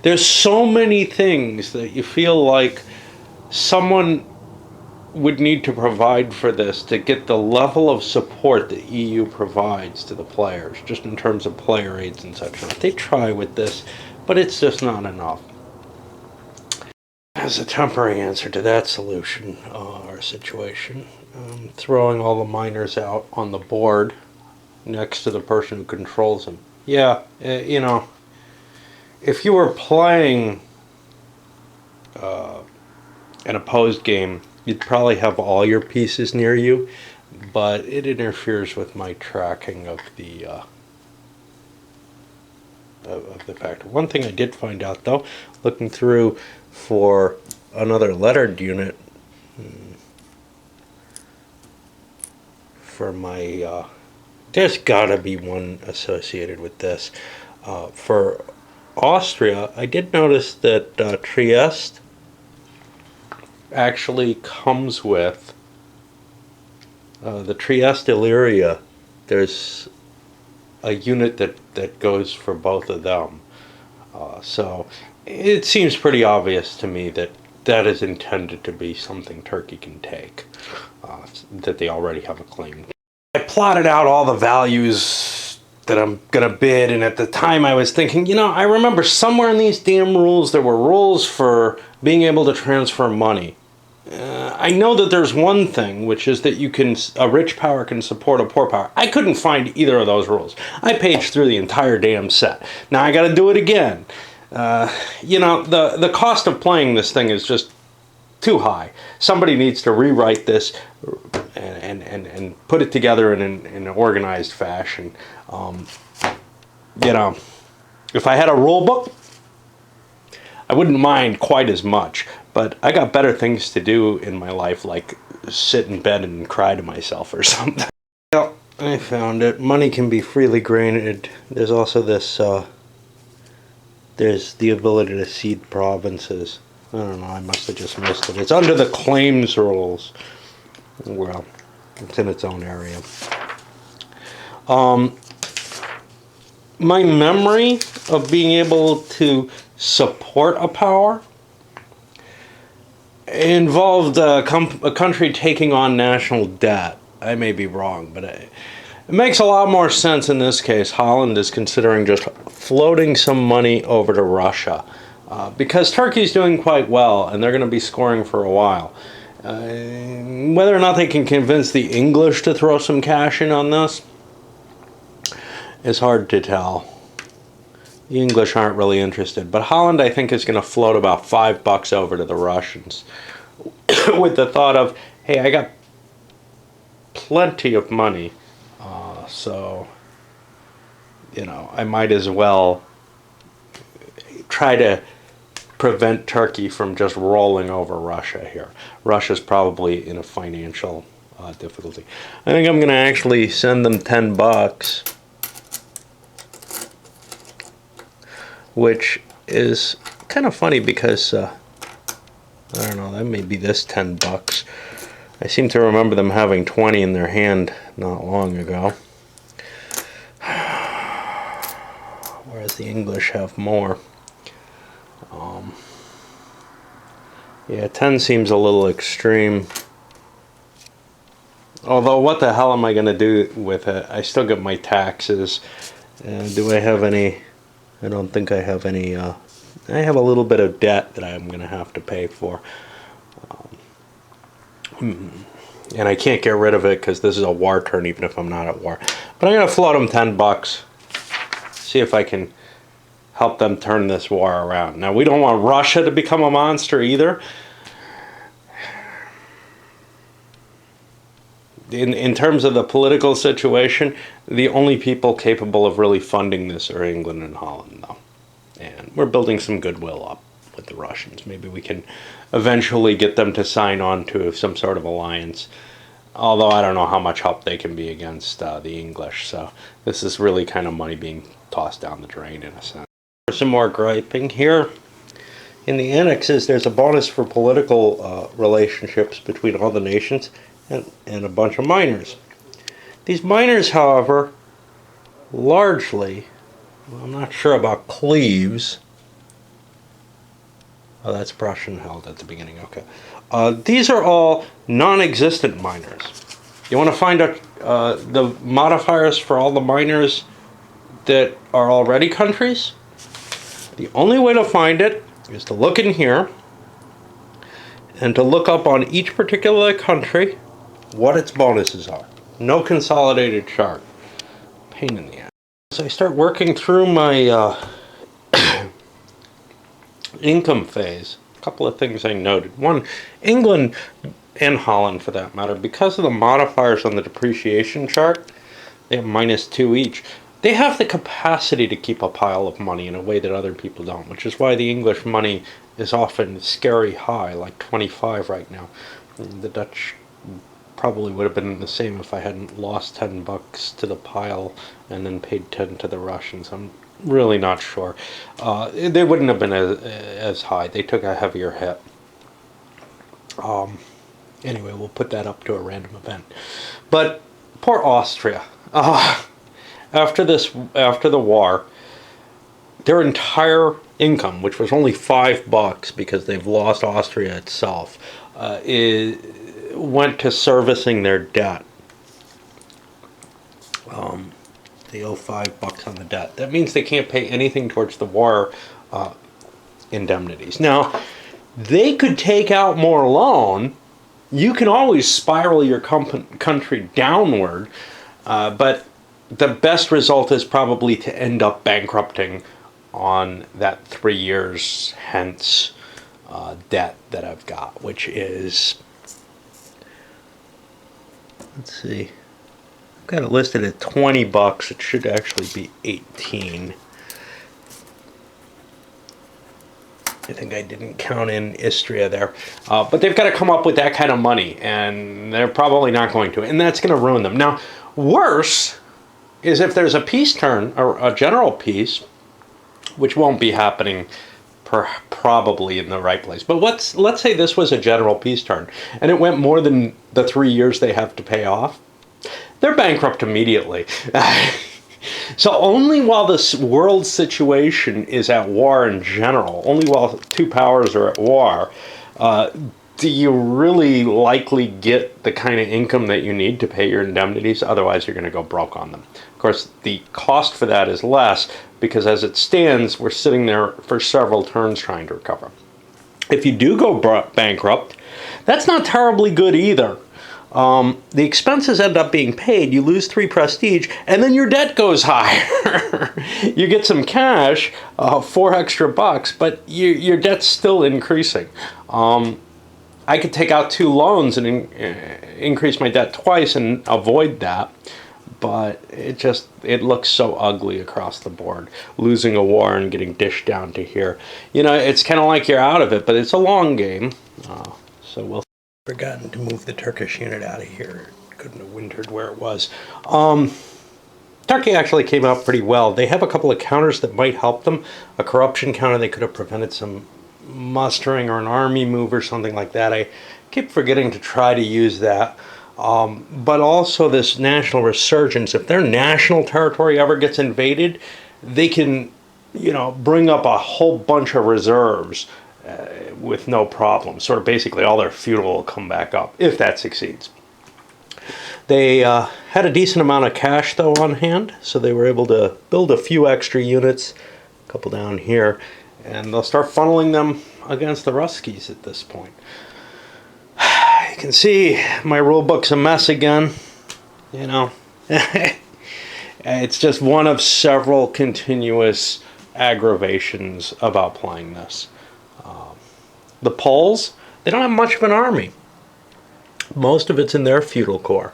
A: There's so many things that you feel like someone would need to provide for this to get the level of support that EU provides to the players, just in terms of player aids and such. They try with this, but it's just not enough. As a temporary answer to that solution or situation, throwing all the miners out on the board next to the person who controls them. Yeah, if you were playing an opposed game, you'd probably have all your pieces near you, but it interferes with my tracking of the factor. One thing I did find out, though, looking through for another lettered unit for my, there's gotta be one associated with this, for Austria, I did notice that Trieste actually comes with the Trieste Illyria. There's a unit that goes for both of them. So it seems pretty obvious to me that that is intended to be something Turkey can take, that they already have a claim. I plotted out all the values that I'm going to bid, and at the time I was thinking, I remember somewhere in these damn rules there were rules for being able to transfer money. I know that there's one thing, which is that a rich power can support a poor power. I couldn't find either of those rules. I paged through the entire damn set. Now I got to do it again. The cost of playing this thing is just too high. Somebody needs to rewrite this and put it together in an organized fashion. If I had a rule book, I wouldn't mind quite as much, but I got better things to do in my life, like sit in bed and cry to myself or something. Well, I found it. Money can be freely granted. There's also this, there's the ability to cede provinces. I don't know, I must have just missed it. It's under the claims rules. Well, it's in its own area. My memory of being able to support a power involved a country taking on national debt. I may be wrong, but it makes a lot more sense in this case. Holland is considering just floating some money over to Russia because Turkey's doing quite well and they're going to be scoring for a while. Whether or not they can convince the English to throw some cash in on this is hard to tell. The English aren't really interested, but Holland, I think, is going to float about $5 over to the Russians with the thought of, hey, I got plenty of money, so I might as well try to prevent Turkey from just rolling over Russia here. Russia's probably in a financial difficulty. I think I'm going to actually send them $10, which is kind of funny because I don't know, that may be this $10. I seem to remember them having 20 in their hand not long ago, whereas the English have more. Yeah, 10 seems a little extreme. Although, what the hell am I going to do with it? I still get my taxes. Do I have any? I don't think I have any. I have a little bit of debt that I'm going to have to pay for. And I can't get rid of it because this is a war turn, even if I'm not at war. But I'm going to float them $10. See if I can help them turn this war around. Now, we don't want Russia to become a monster either. In terms of the political situation, the only people capable of really funding this are England and Holland, though. And we're building some goodwill up with the Russians. Maybe we can eventually get them to sign on to some sort of alliance. Although I don't know how much help they can be against the English. So this is really kind of money being tossed down the drain in a sense. For some more griping here. In the annexes, there's a bonus for political relationships between all the nations and a bunch of minors. These minors, however, largely, well, I'm not sure about Cleves. Oh, that's Prussian held at the beginning, okay. These are all non-existent minors. You want to find out the modifiers for all the minors that are already countries? The only way to find it is to look in here and to look up on each particular country what its bonuses are. No consolidated chart. Pain in the ass. As I start working through my income phase, a couple of things I noted. One, England and Holland for that matter, because of the modifiers on the depreciation chart, they have -2 each. They have the capacity to keep a pile of money in a way that other people don't, which is why the English money is often scary high, like 25 right now. The Dutch probably would have been the same if I hadn't lost $10 to the pile and then paid 10 to the Russians. I'm really not sure. They wouldn't have been as high. They took a heavier hit. Anyway, we'll put that up to a random event. But poor Austria. After the war, their entire income, which was only $5 because they've lost Austria itself, went to servicing their debt. They owe $5 on the debt. That means they can't pay anything towards the war indemnities. Now, they could take out more loan. You can always spiral your country downward, but the best result is probably to end up bankrupting on that 3 years hence debt that I've got, which is, let's see, I've got it listed at $20. It should actually be 18. I think I didn't count in Istria there. But they've got to come up with that kind of money, and they're probably not going to. And that's going to ruin them. Now, worse is if there's a peace turn, or a general peace, which won't be happening probably in the right place. But let's say this was a general peace turn, and it went more than the 3 years they have to pay off. They're bankrupt immediately. So only while this world situation is at war in general, only while two powers are at war, do you really likely get the kind of income that you need to pay your indemnities? Otherwise, you're going to go broke on them. Of course, the cost for that is less because as it stands, we're sitting there for several turns trying to recover. If you do go bankrupt, that's not terribly good either. The expenses end up being paid, you lose 3 prestige, and then your debt goes higher. You get some cash, $4 extra, but your debt's still increasing. I could take out 2 loans and increase my debt twice and avoid that, but it looks so ugly across the board. Losing a war and getting dished down to here. You know, it's kind of like you're out of it, but it's a long game, so we'll forgotten to move the Turkish unit out of here. Couldn't have wintered where it was. Turkey actually came out pretty well. They have a couple of counters that might help them. A corruption counter, they could have prevented some mustering or an army move or something like that. I keep forgetting to try to use that. But also this national resurgence. If their national territory ever gets invaded, they can, bring up a whole bunch of reserves with no problem. Sort of basically all their fuel will come back up, if that succeeds. They had a decent amount of cash, though, on hand, so they were able to build a few extra units, a couple down here, and they'll start funneling them against the Ruskies at this point. You can see my rule book's a mess again, It's just one of several continuous aggravations about playing this. The Poles, they don't have much of an army. Most of it's in their feudal core.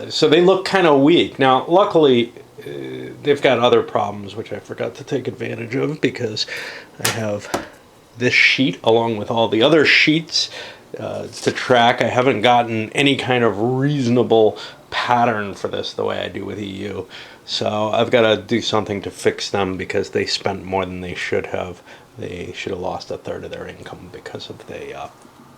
A: So they look kind of weak. Now, luckily, they've got other problems, which I forgot to take advantage of because I have this sheet along with all the other sheets to track. I haven't gotten any kind of reasonable pattern for this the way I do with EU. So I've got to do something to fix them because they spent more than they should have. They should have lost a third of their income because of the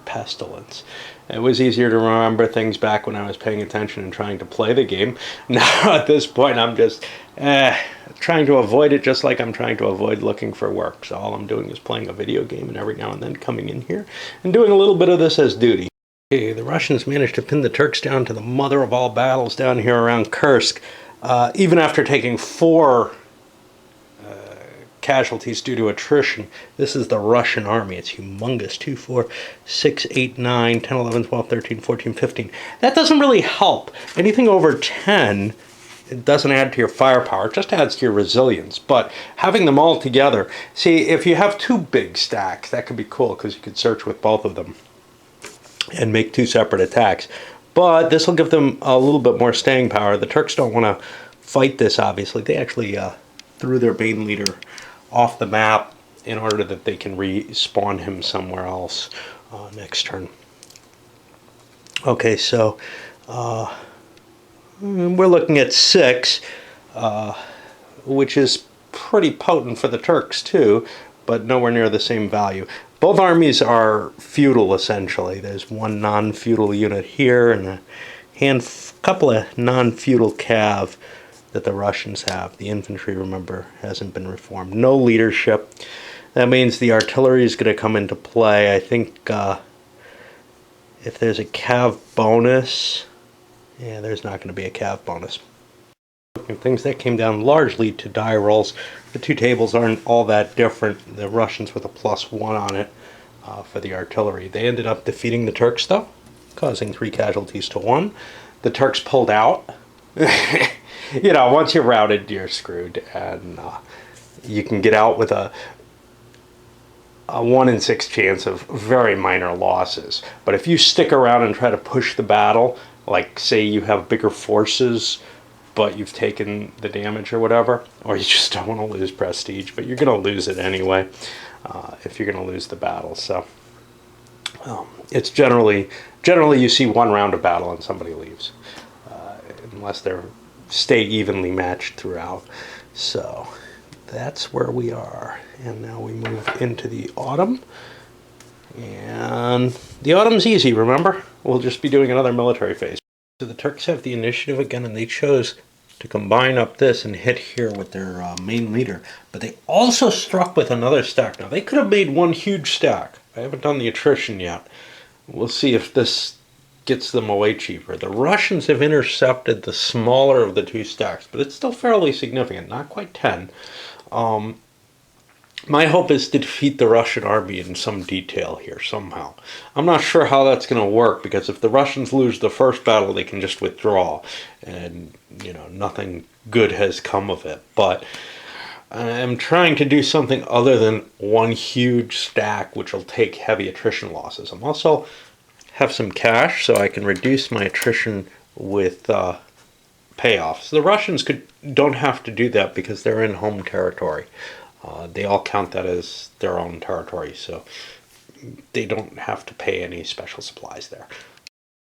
A: pestilence. It was easier to remember things back when I was paying attention and trying to play the game. Now at this point I'm just trying to avoid it, just like I'm trying to avoid looking for work. So all I'm doing is playing a video game and every now and then coming in here and doing a little bit of this as duty. Okay, the Russians managed to pin the Turks down to the mother of all battles down here around Kursk, even after taking 4 casualties due to attrition. This is the Russian army. It's humongous. 2, 4, 6, 8, 9, 10, 11, 12, 13, 14, 15. That doesn't really help. Anything over 10, it doesn't add to your firepower. It just adds to your resilience. But having them all together, see, if you have 2 big stacks, that could be cool because you could search with both of them and make 2 separate attacks. But this will give them a little bit more staying power. The Turks don't want to fight this, obviously. They actually threw their main leader off the map in order that they can respawn him somewhere else next turn. Okay, so we're looking at 6, which is pretty potent for the Turks too, but nowhere near the same value. Both armies are feudal essentially. There's one non-feudal unit here and a couple of non-feudal cav that the Russians have. The infantry, remember, hasn't been reformed. No leadership. That means the artillery is going to come into play. I think if there's a cav bonus, yeah, there's not going to be a cav bonus. Things that came down largely to die rolls. The two tables aren't all that different. The Russians with a +1 on it for the artillery. They ended up defeating the Turks though, causing 3 casualties to 1. The Turks pulled out. You know, once you're routed, you're screwed, and you can get out with a 1 in 6 chance of very minor losses. But if you stick around and try to push the battle, like say you have bigger forces, but you've taken the damage or whatever, or you just don't want to lose prestige, but you're going to lose it anyway if you're going to lose the battle. So it's generally you see 1 round of battle and somebody leaves, unless they're stay evenly matched throughout. So that's where we are. And now we move into the autumn. And the autumn's easy, remember? We'll just be doing another military phase. So the Turks have the initiative again, and they chose to combine up this and hit here with their main leader. But they also struck with another stack. Now, they could have made one huge stack. I haven't done the attrition yet. We'll see if this gets them away cheaper. The Russians have intercepted the smaller of the 2 stacks, but it's still fairly significant, not quite 10. My hope is to defeat the Russian army in some detail here somehow. I'm not sure how that's going to work, because if the Russians lose the first battle, they can just withdraw, and you know, nothing good has come of it. But I'm trying to do something other than one huge stack, which will take heavy attrition losses. I'm also have some cash, so I can reduce my attrition with payoffs. The Russians don't have to do that because they're in home territory. They all count that as their own territory, so they don't have to pay any special supplies there.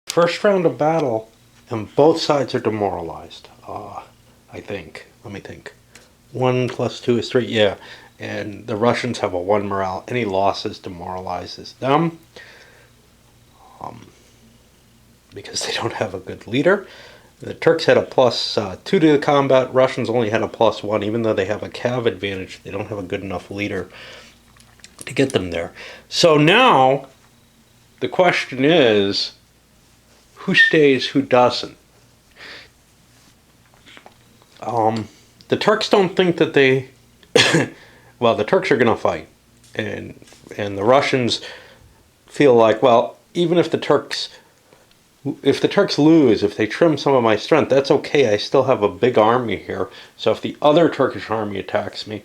A: First round of battle, and both sides are demoralized. I think. Let me think. 1 + 2 is 3. Yeah, and the Russians have a 1 morale. Any losses demoralizes them. Because they don't have a good leader. The Turks had a +2 to the combat. Russians only had a +1. Even though they have a cav advantage, they don't have a good enough leader to get them there. So now the question is, who stays, who doesn't? The Turks don't think that they... well, the Turks are going to fight. And the Russians feel like, well, even if the Turks lose, if they trim some of my strength, that's okay. I still have a big army here. So if the other Turkish army attacks me,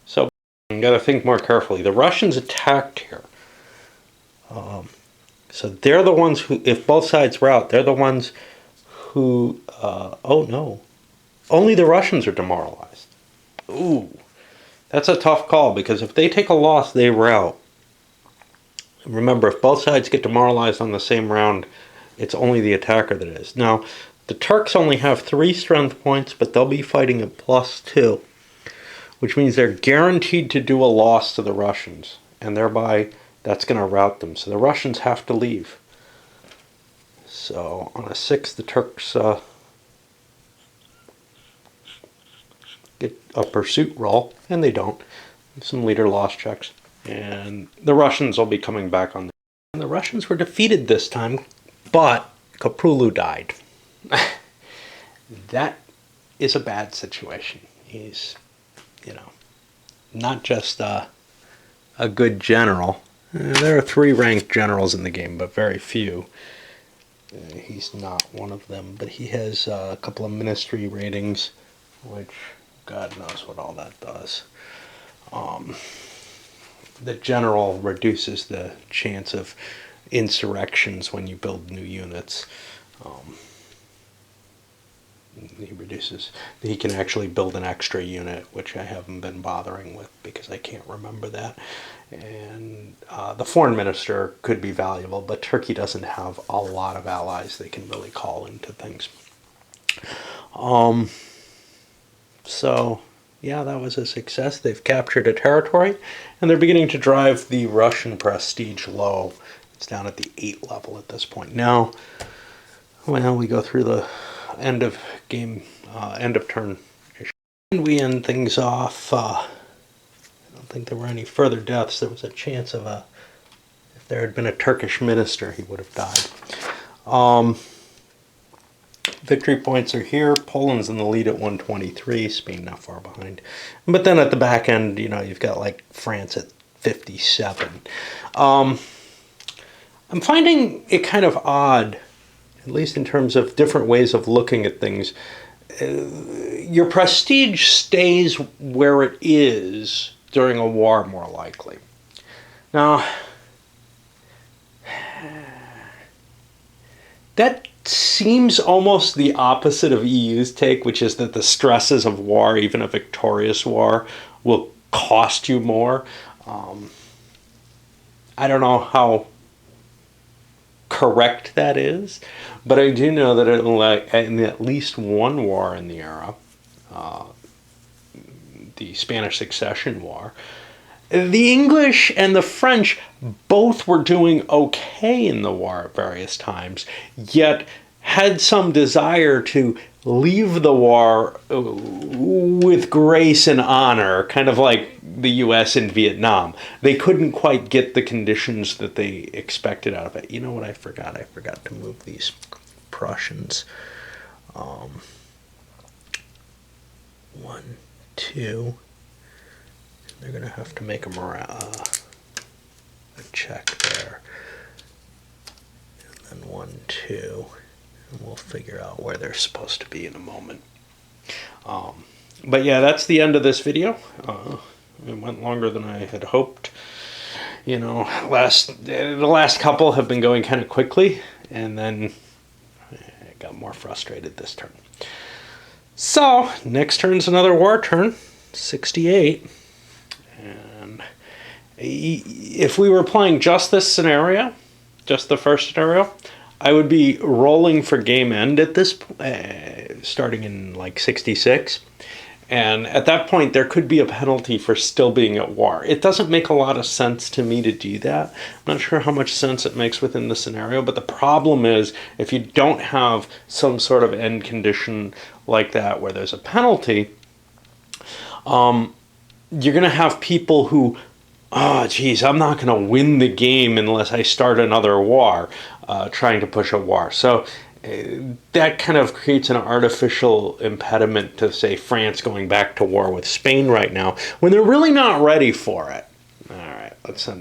A: so you got to think more carefully. The Russians attacked here. So they're the ones who, if both sides rout, they're the ones who, oh no. Only the Russians are demoralized. Ooh, that's a tough call, because if they take a loss, they rout. Remember, if both sides get demoralized on the same round, it's only the attacker that is. Now, the Turks only have 3 strength points, but they'll be fighting at +2, which means they're guaranteed to do a loss to the Russians, and thereby that's going to rout them. So the Russians have to leave. So on a 6, the Turks get a pursuit roll, and they don't. Some leader loss checks. And the Russians will be coming back on. And the Russians were defeated this time, but Koprulu died. That is a bad situation. He's, you know, not just a good general. There are 3 ranked generals in the game, but very few. He's not one of them, but he has a couple of ministry ratings, which God knows what all that does. The general reduces the chance of insurrections when you build new units. He can actually build an extra unit, which I haven't been bothering with because I can't remember that. And the foreign minister could be valuable, but Turkey doesn't have a lot of allies they can really call into things. So yeah, that was a success. They've captured a territory, and they're beginning to drive the Russian prestige low. It's down at the 8 level at this point. Now, well, we go through the end of game, end of turn issue. And we end things off. I don't think there were any further deaths. There was a chance of if there had been a Turkish minister, he would have died. Victory points are here. Poland's in the lead at 123. Spain not far behind. But then at the back end, you've got like France at 57. I'm finding it kind of odd, at least in terms of different ways of looking at things. Your prestige stays where it is during a war, more likely. Now, that seems almost the opposite of EU's take, which is that the stresses of war, even a victorious war, will cost you more. I don't know how correct that is, but I do know that in at least one war in the era, the Spanish Succession War, the English and the French both were doing okay in the war at various times, yet had some desire to leave the war with grace and honor, kind of like the US in Vietnam. They couldn't quite get the conditions that they expected out of it. You know what I forgot? I forgot to move these Prussians. 1, 2... They're going to have to make a check there. And then 1, 2. And we'll figure out where they're supposed to be in a moment. But yeah, that's the end of this video. It went longer than I had hoped. The last couple have been going kind of quickly. And then I got more frustrated this turn. So, next turn's another war turn. 68. And if we were playing just this scenario, just the first scenario, I would be rolling for game end at this starting in like 66. And at that point, there could be a penalty for still being at war. It doesn't make a lot of sense to me to do that. I'm not sure how much sense it makes within the scenario, but the problem is if you don't have some sort of end condition like that where there's a penalty, you're going to have people who, oh, geez, I'm not going to win the game unless I start another war, trying to push a war. So that kind of creates an artificial impediment to, say, France going back to war with Spain right now, when they're really not ready for it. All right, let's send